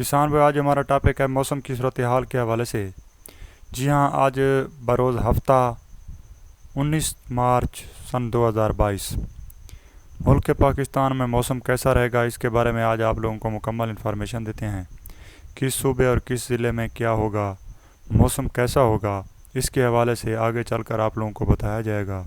کسان بھائی، آج ہمارا ٹاپک ہے موسم کی صورتحال کے حوالے سے۔ جی ہاں، آج بروز ہفتہ 19 مارچ سن 2022 ملک پاکستان میں موسم کیسا رہے گا، اس کے بارے میں آج آپ لوگوں کو مکمل انفارمیشن دیتے ہیں۔ کس صوبے اور کس ضلع میں کیا ہوگا، موسم کیسا ہوگا، اس کے حوالے سے آگے چل کر آپ لوگوں کو بتایا جائے گا۔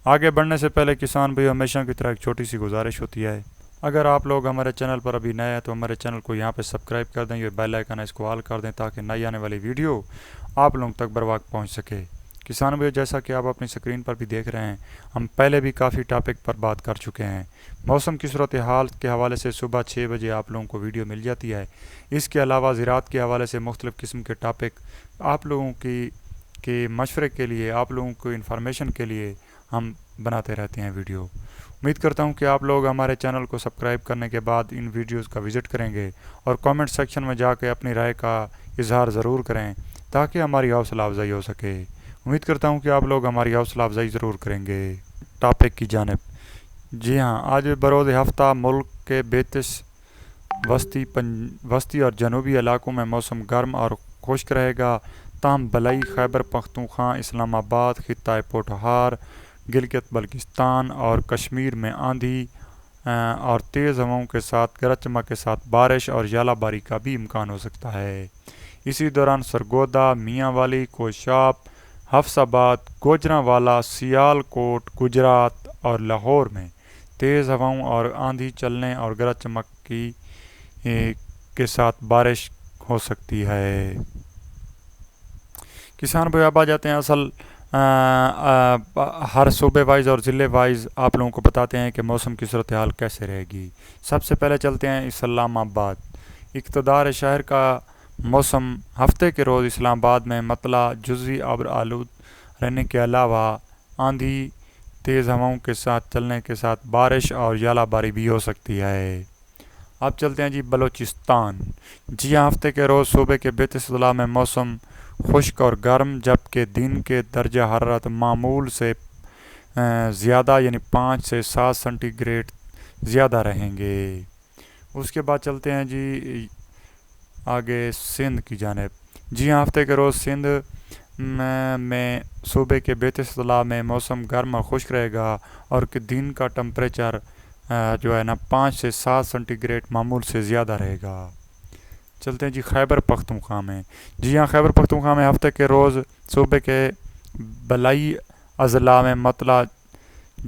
آگے بڑھنے سے پہلے کسان بھائی، ہمیشہ کی طرح ایک چھوٹی سی گزارش ہوتی ہے، اگر آپ لوگ ہمارے چینل پر ابھی نئے ہیں تو ہمارے چینل کو یہاں پہ سبسکرائب کر دیں، یہ بیل آئیکن ہے اس کو آل کر دیں تاکہ نئی آنے والی ویڈیو آپ لوگوں تک بر وقت پہنچ سکے۔ کسان بھائی، جیسا کہ آپ اپنی سکرین پر بھی دیکھ رہے ہیں، ہم پہلے بھی کافی ٹاپک پر بات کر چکے ہیں۔ موسم کی صورتحال کے حوالے سے صبح 6 بجے آپ لوگوں کو ویڈیو مل جاتی ہے۔ اس کے علاوہ زراعت کے حوالے سے مختلف قسم کے ٹاپک آپ لوگوں کے مشورے کے لیے، آپ لوگوں کو انفارمیشن کے لیے ہم بناتے رہتے ہیں ویڈیو۔ امید کرتا ہوں کہ آپ لوگ ہمارے چینل کو سبسکرائب کرنے کے بعد ان ویڈیوز کا وزٹ کریں گے اور کامنٹ سیکشن میں جا کے اپنی رائے کا اظہار ضرور کریں تاکہ ہماری حوصلہ افزائی ہو سکے۔ امید کرتا ہوں کہ آپ لوگ ہماری حوصلہ افزائی ضرور کریں گے۔ ٹاپک کی جانب، جی ہاں، آج بروز ہفتہ ملک کے 32 وسطی اور جنوبی علاقوں میں موسم گرم اور خشک رہے گا، تاہم بلائی خیبر پختونخوا، اسلام آباد، خطہ پوٹھہار، گلگت بلتستان اور کشمیر میں آندھی اور تیز ہواؤں کے ساتھ گرج چمک کے ساتھ بارش اور ژالہ باری کا بھی امکان ہو سکتا ہے۔ اسی دوران سرگودا، میاں والی، کوشاپ، حفص آباد، گوجرانوالا، سیال کوٹ، گجرات اور لاہور میں تیز ہواؤں اور آندھی چلنے اور گرج چمک کے ساتھ بارش ہو سکتی ہے۔ کسان بھائی، اب آ جاتے ہیں اصل ہر صوبے وائز اور ضلع وائز آپ لوگوں کو بتاتے ہیں کہ موسم کی صورتحال کیسے رہے گی۔ سب سے پہلے چلتے ہیں اسلام آباد۔ اقتدار شہر کا موسم ہفتے کے روز اسلام آباد میں مطلع جزوی ابر آلود رہنے کے علاوہ آندھی، تیز ہواؤں کے ساتھ چلنے کے ساتھ بارش اور ژالہ باری بھی ہو سکتی ہے۔ اب چلتے ہیں بلوچستان۔ جی ہاں، ہفتے کے روز صوبے کے 32 اضلاع میں موسم خشک اور گرم، جبکہ دن کے درجہ حرارت معمول سے زیادہ یعنی 5 سے 7 سینٹی گریڈ زیادہ رہیں گے۔ اس کے بعد چلتے ہیں آگے سندھ کی جانب۔ جی ہاں، ہفتے کے روز سندھ میں صوبے کے 32 اضلاع میں موسم گرم اور خشک رہے گا اور کہ دن کا ٹمپریچر 5 سے 7 سینٹی گریڈ معمول سے زیادہ رہے گا۔ چلتے ہیں خیبر پختونخوا میں۔ جی ہاں، خیبر پختونخوا میں ہفتے کے روز صوبے کے بلائی اضلاع میں مطلع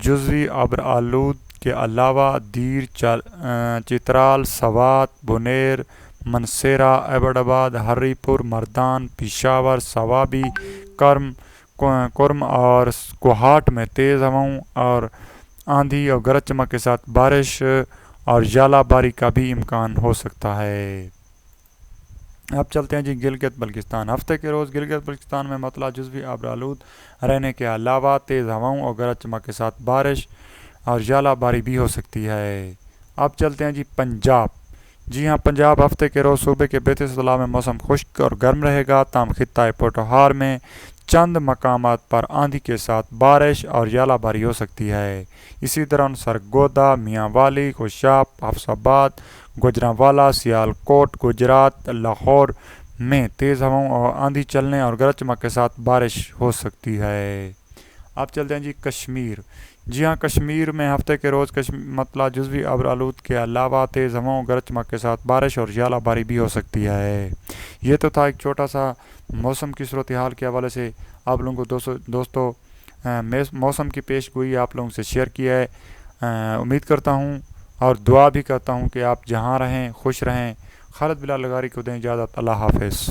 جزوی ابر آلود کے علاوہ دیر، چترال، سوات، بنیر، منسیرہ، ایبٹ آباد، ہری پور، مردان، پشاور، سوابی، کرم اور کوہاٹ میں تیز ہواؤں اور آندھی اور گرج چمک کے ساتھ بارش اور ژالہ باری کا بھی امکان ہو سکتا ہے۔ اب چلتے ہیں گلگت بلتستان۔ ہفتے کے روز گلگت بلتستان میں مطلع جزوی ابر آلود رہنے کے علاوہ تیز ہواؤں اور گرج چمک کے ساتھ بارش اور ژالہ باری بھی ہو سکتی ہے۔ اب چلتے ہیں پنجاب۔ جی ہاں، پنجاب ہفتے کے روز صوبے کے 32 اضلاع میں موسم خشک اور گرم رہے گا، تاہم خطہ پوٹھہار میں چند مقامات پر آندھی کے ساتھ بارش اور ژالہ باری ہو سکتی ہے۔ اسی دوران سرگودا، میاں والی، کوشاپ، حفص آباد، گوجرانوالا، سیال کوٹ، گجرات، لاہور میں تیز ہواؤں اور آندھی چلنے اور گرج چمک کے ساتھ بارش ہو سکتی ہے۔ اب چلتے ہیں کشمیر۔ جی ہاں، کشمیر میں ہفتے کے روز مطلع جزوی ابر آلود کے علاوہ تیز ہواؤں، گرج چمک کے ساتھ بارش اور ژالہ باری بھی ہو سکتی ہے۔ یہ تو تھا ایک چھوٹا سا موسم کی صورتحال کے حوالے سے آپ لوگوں کو دوستو موسم کی پیش گوئی آپ لوگوں سے شیئر کیا ہے۔ امید کرتا ہوں اور دعا بھی کرتا ہوں کہ آپ جہاں رہیں خوش رہیں۔ خالد بلال لغاری کو دیں اجازت۔ اللہ حافظ۔